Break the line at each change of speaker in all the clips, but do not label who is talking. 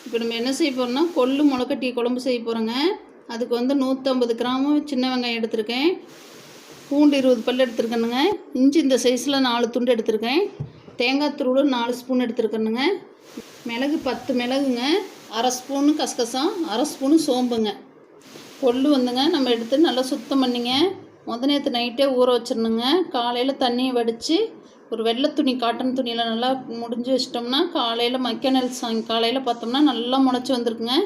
இப்போ நம்ம என்ன செய்ய போகிறோம்னா கொள்ளு முளைக்கட்டி குழம்பு செய்ய போகிறோங்க. அதுக்கு வந்து 150 கிராமு சின்ன வெங்காயம் எடுத்திருக்கேன். பூண்டு 20 பல் எடுத்துருக்கேனுங்க. இஞ்சி இந்த சைஸில் 4 துண்டு எடுத்திருக்கேன். தேங்காய் துருவல் 4 ஸ்பூன் எடுத்துருக்கேனுங்க. மிளகு 10 மிளகுங்க, அரை ஸ்பூனு கசகசம், அரை ஸ்பூனு சோம்புங்க. கொள்ளு வந்துங்க நம்ம எடுத்து நல்லா சுத்தம் பண்ணிங்க நேற்று நைட்டே ஊற வச்சிடணுங்க. காலையில் தண்ணியை வடித்து ஒரு வெள்ளை துணி காட்டன் துணியில் நல்லா முடிஞ்சு வச்சிட்டோம்னா காலையில் மக்கிய காலையில் பார்த்தோம்னா நல்லா முளைச்சி வந்திருக்குங்க.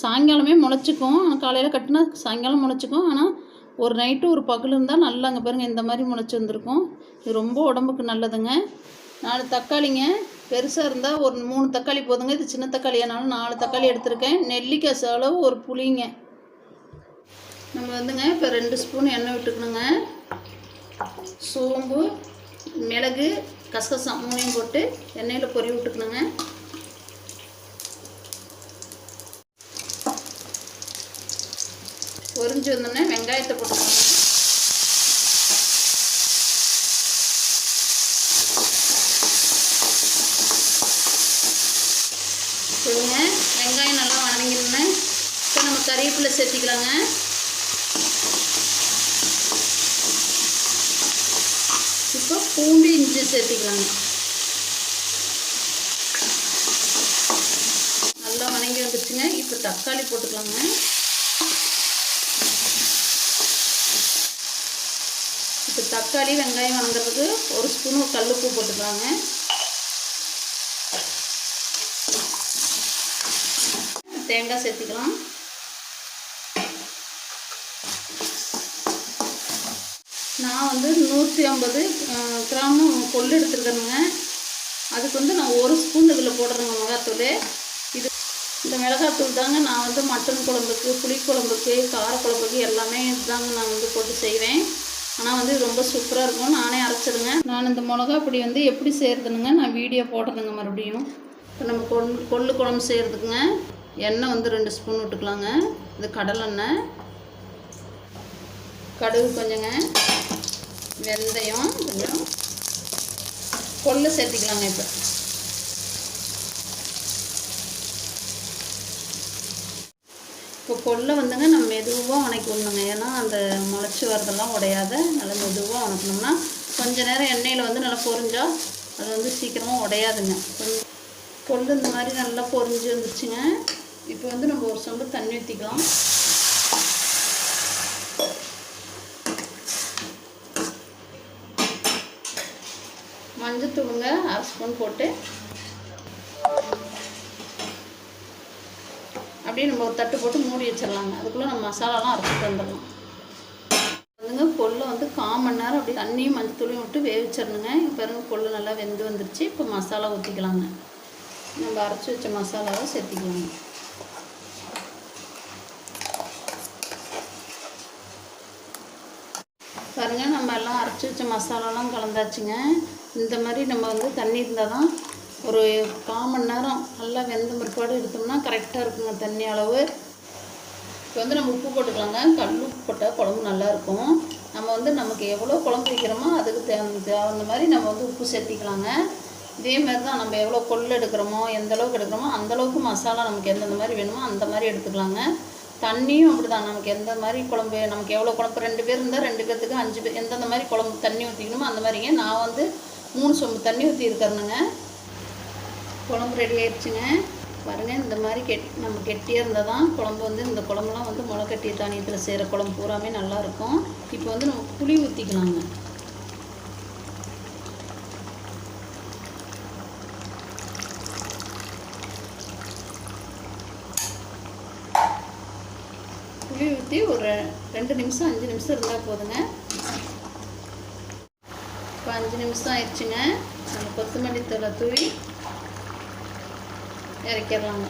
சாயங்காலமே முளைச்சிக்கும். ஆனால் காலையில் கட்டினா சாயங்காலம் முளைச்சிக்கும். ஆனால் ஒரு நைட்டு ஒரு பகல் இருந்தால் நல்லா அங்கே பாருங்கள் இந்த மாதிரி முளைச்சி வந்திருக்கும். இது ரொம்ப உடம்புக்கு நல்லதுங்க. 4 தக்காளிங்க, பெருசாக இருந்தால் ஒரு 3 தக்காளி போதுங்க. இது சின்ன தக்காளியானாலும் 4 தக்காளி எடுத்திருக்கேன். நெல்லிக்காய் அளவு ஒரு புளிங்க. நம்ம வந்துங்க இப்போ 2 ஸ்பூன் எண்ணெய் விட்டுக்கணுங்க. சோம்பு, மிளகு, கசகசம் 3 போட்டு எண்ணெயில் பொரி விட்டுக்கணுங்க. பொரிஞ்சு வந்தோடனே வெங்காயத்தை போட்டுக்கணுங்க. சரிங்க, வெங்காயம் நல்லா வதங்கினோன்னே இப்போ நம்ம கறிவேப்பிலை சேர்த்திக்கலாங்க. இப்போ பூண்டு இஞ்சி சேர்த்திக்கலாங்க. நல்லா வதங்கி வந்துடுச்சுங்க. இப்போ தக்காளி போட்டுக்கலாங்க. இப்போ தக்காளி வெங்காயம் வதங்கிறதுக்கு ஒரு ஸ்பூன் கல்லுப்பு போட்டுக்கலாங்க. தேங்காய் சேர்த்திக்கலாம். நான் வந்து 150 கிராம் கொள்ளு எடுத்துருக்கேனுங்க. அதுக்கு வந்து நான் 1 ஸ்பூன் இதில் போடுறேங்க மிளகாத்தூள். இது இந்த மிளகாத்தூள் தாங்க நான் வந்து மட்டன் குழம்புக்கு, புளிக்குழம்புக்கு, காரக்குழம்புக்கு எல்லாமே இதுதாங்க நான் வந்து போட்டு செய்வேன். ஆனால் வந்து ரொம்ப சூப்பராக இருக்கும். நானே அரைச்சிடுங்க. நான் இந்த மிளகா பொடி வந்து எப்படி செய்கிறதுனுங்க நான் வீடியோ போடுறதுங்க மறுபடியும். இப்போ நம்ம கொள்ளு குழம்பு செய்கிறதுக்குங்க எண்ணெய் வந்து 2 ஸ்பூன் விட்டுக்கலாங்க. இது கடலெண்ணெய், கடுகு கொஞ்சங்க, வெந்தயம் கொஞ்சம், கொள்ளு சேர்த்திக்கலாங்க. இப்போ கொள்ளை வந்துங்க நம்ம மெதுவாக வணக்கிடணுங்க. ஏன்னா அந்த முளைச்சி வரதெல்லாம் உடையாத நல்லா மெதுவாக வணக்கணும்னா கொஞ்சம் நேரம் எண்ணெயில் வந்து நல்லா பொரிஞ்சால் அது வந்து சீக்கிரமாக உடையாதுங்க. கொள்ளு இந்த மாதிரி நல்லா பொரிஞ்சு வந்துருச்சுங்க. இப்போ வந்து நம்ம ஒரு சொம்பு தண்ணி ஊற்றிக்கலாம். மஞ்சத்தூளுங்க அரை ஸ்பூன் போட்டு அப்படியே நம்ம ஒரு தட்டு போட்டு மூடி வச்சிடலாங்க. அதுக்குள்ளே நம்ம மசாலாலாம் அரைச்சிட்டு வந்துடலாம். வந்துங்க கொள்ளை வந்து 1/4 மணி நேரம் அப்படி தண்ணியும் மஞ்சத்தூளையும் விட்டு வேவிச்சிடணுங்க. இப்போ பாருங்க கொள்ளு நல்லா வெந்து வந்துருச்சு. இப்போ மசாலா ஊற்றிக்கலாங்க. நம்ம அரைச்சி வச்ச மசாலாவை சேர்த்திக்கலாங்க. பாருங்கள் நம்ம எல்லாம் அரைச்சி வச்ச மசாலாலாம் கலந்தாச்சுங்க. இந்த மாதிரி நம்ம வந்து தண்ணி இருந்தால் தான் ஒரு 1/4 மணி நேரம் நல்லா வெந்த பிற்பாடு எடுத்தோம்னா கரெக்டாக இருக்குங்க தண்ணி அளவு. இப்போ வந்து நம்ம உப்பு போட்டுக்கலாங்க. கல் உப்பு போட்டால் குழம்பு நல்லாயிருக்கும். நம்ம வந்து நமக்கு எவ்வளோ குழம்பு வைக்கிறோமோ அதுக்கு தகுந்த மாதிரி நம்ம வந்து உப்பு சேர்த்திக்கலாங்க. இதே மாதிரி தான் நம்ம எவ்வளோ கொள்ளு எடுக்கிறோமோ எந்த அளவுக்கு எடுக்கிறோமோ அந்தளவுக்கு மசாலா நமக்கு எந்தெந்த மாதிரி வேணுமோ அந்த மாதிரி எடுத்துக்கலாங்க. தண்ணியும் அப்படி தான். நமக்கு எந்த மாதிரி குழம்பு, நமக்கு எவ்வளோ குழம்பு 2 பேர் இருந்தால் 2 பேர்த்துக்கு 5 பேர் எந்தெந்த மாதிரி குழம்பு தண்ணி ஊற்றிக்கணுமோ அந்த மாதிரிங்க. நான் வந்து 3 சொம்பு தண்ணி ஊற்றி இருக்கிறேனுங்க. குழம்பு ரெடி ஆயிடுச்சுங்க. பாருங்கள் இந்த மாதிரி நம்ம கெட்டியாக இருந்தால் தான் குழம்பு வந்து இந்த குழம்புலாம் வந்து முளைக்கட்டி தானியத்தில் செய்கிற குழம்பு பூராமே நல்லாயிருக்கும். இப்போ வந்து நம்ம புளி ஊற்றிக்கலாங்க. புளி ஊற்றி ஒரு 2 நிமிஷம் 5 நிமிஷம் இருந்தால் போதுங்க. இப்போ 5 நிமிஷம் ஆயிடுச்சுங்க. நம்ம கொத்தமல்லி தழை தூவி இறக்கிடலாங்க.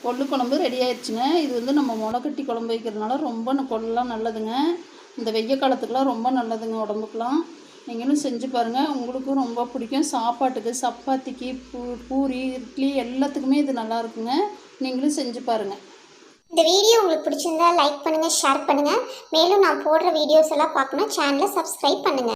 கொள்ளு குழம்பு ரெடி ஆயிடுச்சுங்க. இது வந்து நம்ம முளைக்கட்டி குழம்பு வைக்கிறதுனால ரொம்ப கொள்ளுலாம் நல்லதுங்க. இந்த வெய்ய காலத்துக்குலாம் ரொம்ப நல்லதுங்க உடம்புக்குலாம். நீங்களும் செஞ்சு பாருங்கள். உங்களுக்கும் ரொம்ப பிடிக்கும். சாப்பாட்டுக்கு, சப்பாத்திக்கு, பூரி, இட்லி எல்லாத்துக்குமே இது நல்லா இருக்குங்க. நீங்களும் செஞ்சு பாருங்கள்.
இந்த வீடியோ உங்களுக்கு பிடிச்சிருந்தா லைக் பண்ணுங்கள், ஷேர் பண்ணுங்கள். மேலும் நான் போடுற வீடியோஸ் எல்லாம் பார்க்கணும் சேனலை சப்ஸ்கிரைப் பண்ணுங்கள்.